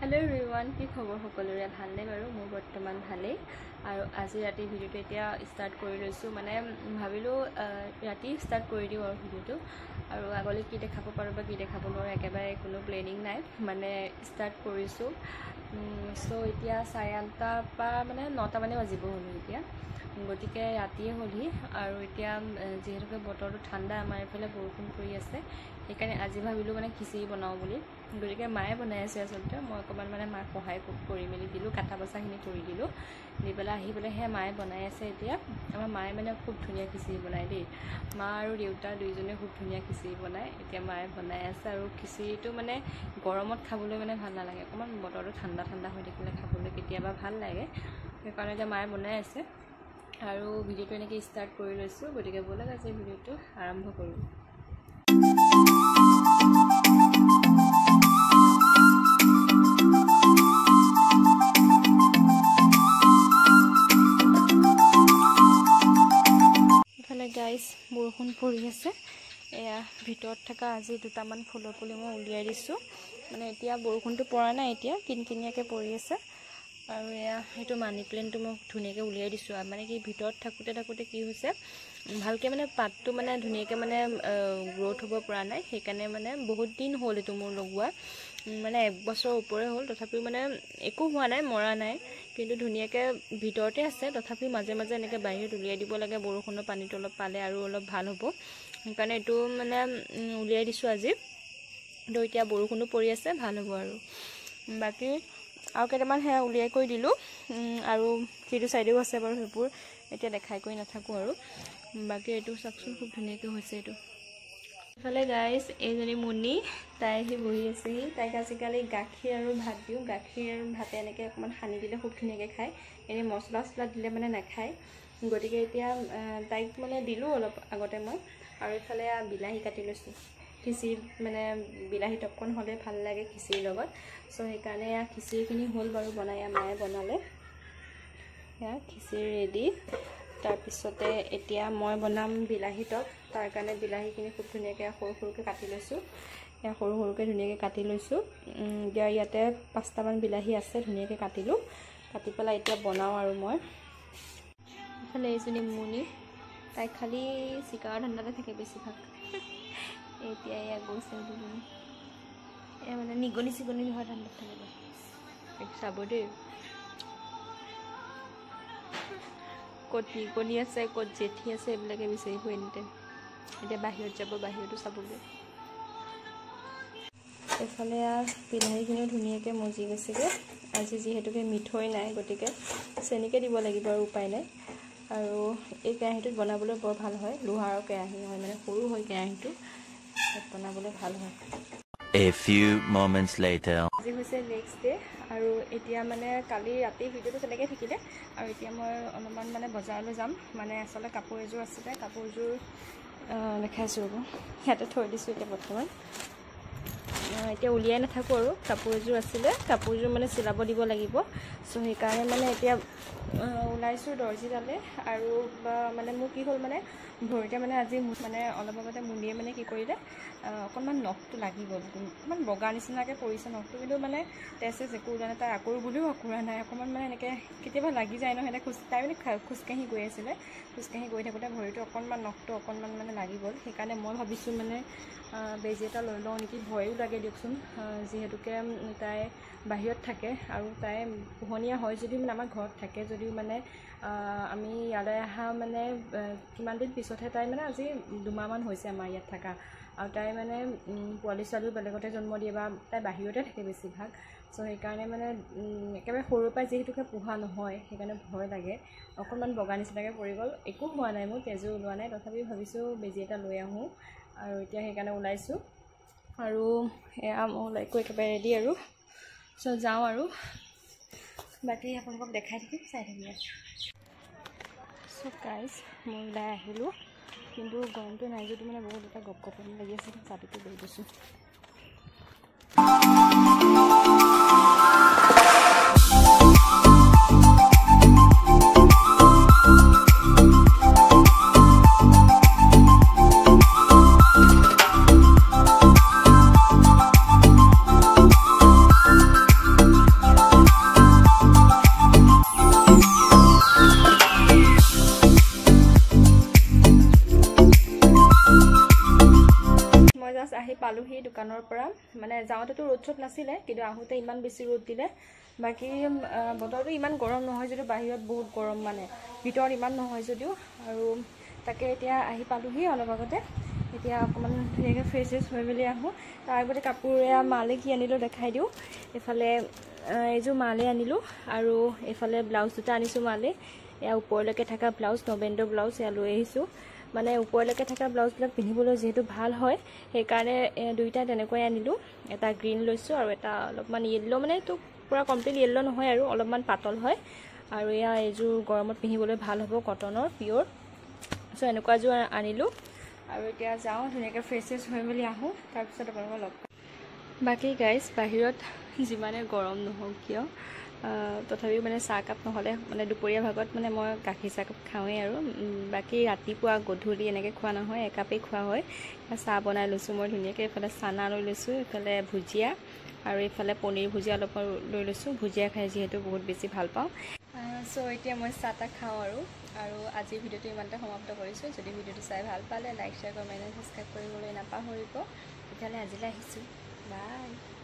hello everyone কি খবৰ সকলোৰে ভালনে বাৰু মোৰ বৰ্তমান ভালেই আৰু আজি ৰাতি ভিডিওটো এতিয়া ষ্টাৰ্ট কৰি লৈছো মানে ভাবিলো ৰাতি ষ্টাৰ্ট কৰি দিও আৰু ভিডিওটো আৰু আগলৈ কি দেখাব পাৰো বা কি দেখাব নোৱাৰো একেবাৰে কোনো প্লেনিং নাই মানে ষ্টাৰ্ট কৰিছো সো এতিয়া 8:30 পা মানে 9টা মানে বাজিব হলো এতিয়া গতিকে ৰাতিয়ে হলি আৰু এতিয়া যেহেতুকে বতৰটো ঠাণ্ডা আমাৰ এফালে বৰষুণ পৰি আছে সেইকাৰণে আজি ভাবিলো মানে খিচিৰি বনাও বুলি গতিকে মায়ে বনাই আছে আসলতে মই অকমান মানে মাক সহায় কৰি মেলি দিলো কাটা বসাখিনি কৰি দিলো দিবেলা আহি পেলে হে মায়ে বনাই আছে এতিয়া আমাৰ মায়ে মানে খুব ধুনীয়া খিচিৰি বনাই দেই মা আৰু দেউতা দুইজনে খুব ধুনীয়া খিচিৰি বনাই এতিয়া মায়ে বনাই আছে আৰু খিচিৰিটো মানে গৰমত খাবলৈ মানে ভাল নালাগে অকমান বতৰটো ঠাণ্ডা ঠাণ্ডা হৈ থাকিলে খাবলৈ কেতিয়াবা ভাল লাগে সেইকাৰণে এতিয়া মায়ে বনাই আছে আৰু ভিডিওটো এনেকৈ ষ্টাৰ্ট কৰি লৈছো গতিকে বলক আজি ভিডিওটো আৰম্ভ কৰো গাইস বৰষুণ পৰি আছে এয়া ভিতৰত থকা আজি দুটামান ফুলৰ পুলি মই উলিয়াই দিছো মানে এতিয়া বৰষুণটো পৰা নাই এতিয়া কিনকিনিয়াকে পৰি আছে আৰু এয়া হেতু মানি প্লেন্টটো মই ধুনীয়াকে উলিয়াই দিছো মানে কি ভিতৰত থাকুতে কি হৈছে ভালকে মানে পাতটো মানে ধুনীয়াকে মানে গ্ৰোথ হ'ব পৰা নাই সেইকাৰণে মানে বহুত দিন হ'ল এটো মোৰ লগোৱা মানে এক বছৰ ওপৰে হ'ল তথাপিও মানে একো হোৱা নাই মৰা নাই কিন্তু ধুনীয়াকে ভিতৰতে আছে তথাপিও মাজে মাজে এনেকে বাহিৰত উলিয়াই দিব লাগে বৰষুণৰ পানীটো অলপ পালে আৰু অলপ ভাল হ'ব সেইকাৰণে এটো মানে উলিয়াই দিছো আজি তো এতিয়া বৰষুণো পৰি আছে ভাল হ'ব আৰু বাকি আৰু কেটামান হে উলিয়াই কৈ দিলো আৰু কিটো সাইডেও আছে বাৰু হেপুৰ এতিয়া দেখাই কৈ নাথাকো আৰু বাকি এটো সাকচোন খুব ধুনীয়াকে হৈছে এটো ফালে গাইস এইজনী মুনি তাই হি বহি আছে তাই আজিকালি গাখীৰ আৰু ভাত দিও গাখীৰ আৰু ভাতে এনেকে অকমান সানি দিলে খুব ধুনীয়াকে খায় এনে মছলা দিলে মানে নাখায় গতিকে এতিয়া তাইক মানে দিলো অলপ আগতে মই আৰু ইফালে বিলাহী কাটি লৈছো খিচিৰি মানে বিলাহী টপকন হলে ভাল লাগে খিচিৰিৰ লগত সো সেইকাৰণে খিচিৰিখিনি হ'ল বাৰু বনাই মায়ে বনালে या খিচিৰি ৰেডি তাৰ পিছতে এতিয়া মই বনাম বিলাহী টপ তাৰ কাৰণে বিলাহীখিনি খুব ধুনীয়াকে সৰু কাটি লৈছো या সৰুকে ধুনীয়াকে কাটি লৈছো ইয়াতে 5টা মান বিলাহী আছে ধুনীয়াকে কাটিলো কাটি পেলা এতিয়া বনাও আৰু মই ফালে এইজনী মুনি তাই খালি চিকাৰ ধান্দাতে থাকে বেছি ভাগ এতিয়া ইয়া গৈছে দুজনী এ মানে নিগনি হয় ধান্দাত থাকে এক চাবদে কত নিগনি আছে কত জেঠি আছে এইবিলাকে বিচাৰি ফুৰে নিতে এতিয়া বাহিৰত যাব বাহিৰটো চাবগে এফালে বিলাহীখিনি ধুনীয়াকে মজি গৈছেগে আজি যিহেতুকে মিঠৈ নাই গতিকে চেনিকে দিব লাগিব আৰু উপায় নাই আৰু এই কেৰাহীটোত বনাবলৈ বৰ ভাল হয় লোহাৰৰ কেৰাহী হয় মানে সৰু হয় কেৰাহীটো বনাবলৈ ভাল হয় A few moments later আজি হৈছে নেক্সট ডে আৰু এতিয়া মানে কালি ৰাতি ভিডিওটো তেনেকৈ থাকিলে আৰু এতিয়া মই অলপমান মানে বজাৰলৈ যাম মানে আসলে কাপোৰ এযোৰ আছে কাপোৰযোৰ দেখাইছো ৰব ইয়াতে থৈ দিছো এতিয়া বৰ্তমান এতিয়া উলিয়াই নাথাকো আৰু কাপোৰ এযোৰ আছিল কাপোৰযোৰ মানে চিলাব দিব লাগিব সো সেই কাৰণে মানে এতিয়া উলাইছো দৰ্জিদালে আৰু মানে মোৰ কি হ'ল মানে ভৰিতে মানে আজি মানে অলপ আগতে মুনিয়ে মানে কি কৰিলে অকনমান নখটো লাগি গ'ল অকনমান বগা নিচিনাকে পৰিছে নখটো কিন্তু মানে তেছে একো জানে তাই আকৌ বুলিও অকুৰা নাই অকনমান মানে এনেকে কেতিয়াবা লাগি যায় ন হেনে তাই মানে খুসকাহি গৈ আছিল খুসকাহি গৈ থাকোতে ভৰিটো অকনমান নখটো অকনমান মানে লাগি গ'ল সেইকাৰণে মই ভাবিছো মানে বেজি এটা লৈ লওঁ নেকি ভয়ও লাগে দিয়কচোন যেহেতুকে তাই বাহিৰত থাকে আৰু তাই পোহনীয়া হয় যদি মানে আমাৰ ঘৰত থাকে যদিও মানে আমি ইয়ালৈ আহা মানে কিমান দিন পিছতহে তাই মানে আজি 2 মাহ মান হৈছে আমাৰ ইয়াত থাকা আৰু তাই মানে পোৱালি ছোৱালীও বেলেগতে জন্ম দিয়ে বা তাই বাহিৰতে থাকে বেছিভাগ সো সেইকাৰণে মানে একেবাৰে সৰুৰ পৰা যেহেতুকে পোহা নহয় সেইকাৰণে ভয় লাগে অকণমান বগা নিচিনাকৈ পৰি গ'ল একো হোৱা নাই মোৰ তেজো ওলোৱা নাই তথাপি ভাবিছোঁ বেজি এটা লৈ আহোঁ আৰু এতিয়া সেইকাৰণে ওলাইছো আৰু এয়া মই লাইকো একেবাৰে ৰেডি আৰু সো যাওঁ আৰু বাকি আপোনালোকক দেখাই থাকিম চাই থাকিব সো গাইস মই ওলাই আহিলোঁ কিন্তু গৰমটো নাই যদি মানে বহুত এটা গপগপনি লাগি আছে ছাতিটো লৈ দিছোঁ দোকানৰ পৰা মানে যাওঁতেতো ৰ'দ চ'দ নাছিলে কিন্তু আহোঁতে ইমান বেছি ৰ'দ দিলে বাকী বতৰটো ইমান গৰম নহয় যদিও বাহিৰত বহুত গৰম মানে ভিতৰত ইমান নহয় যদিও আৰু তাকে এতিয়া আহি পালোহি অলপ আগতে এতিয়া অকণমান ধুনীয়াকৈ ফ্ৰেছ হৈ মেলি আহোঁ তাৰ আগতে কাপোৰ এয়া মালে কি আনিলোঁ দেখাই দিওঁ এইফালে এইযোৰ মালে আনিলোঁ আৰু এইফালে ব্লাউজ দুটা আনিছোঁ মালে এয়া ওপৰলৈকে থকা ব্লাউজ নবেণ্ডৰ ব্লাউজ এয়া লৈ আহিছোঁ মানে ওপৰলৈকে থকা ব্লাউজবিলাক পিন্ধিবলৈ যিহেতু ভাল হয় সেইকাৰণে দুইটা তেনেকৈ আনিলোঁ এটা গ্ৰীণ লৈছোঁ আৰু এটা অলপমান য়েল্ল' মানে এইটো পুৰা কমপ্লিট য়েল্ল' নহয় আৰু অলপমান পাতল হয় আৰু এয়া এইযোৰ গৰমত পিন্ধিবলৈ ভাল হ'ব কটনৰ পিয়'ৰ চ' এনেকুৱা এযোৰ আনিলোঁ আৰু এতিয়া যাওঁ ধুনীয়াকৈ ফ্ৰেছ হৈ মেলি আহোঁ তাৰপিছত আপোনালোকক লগ পাম বাকী গাইজ বাহিৰত যিমানে গৰম নহওক কিয় তথাপিও মানে চাহকাপ নহ'লে মানে দুপৰীয়া ভাগত মানে মই গাখীৰ চাহকাপ খাওঁৱেই আৰু বাকী ৰাতিপুৱা গধূলি এনেকৈ খোৱা নহয় একাপেই খোৱা হয় চাহ বনাই লৈছোঁ মই ধুনীয়াকৈ এইফালে চানা লৈ লৈছোঁ এইফালে ভুজিয়া আৰু এইফালে পনীৰ ভুজিয়া অলপ লৈ লৈছোঁ ভুজিয়া খাই যিহেতু বহুত বেছি ভাল পাওঁ চ' এতিয়া মই চাহ তাহ খাওঁ আৰু আজিৰ ভিডিঅ'টো ইমানতে সমাপ্ত কৰিছোঁ যদি ভিডিঅ'টো চাই ভাল পালে লাইক শ্বেয়াৰ কমেণ্ট ছাবস্ক্ৰাইব কৰিবলৈ নাপাহৰিব তেতিয়াহ'লে আজিলৈ আহিছোঁ বাই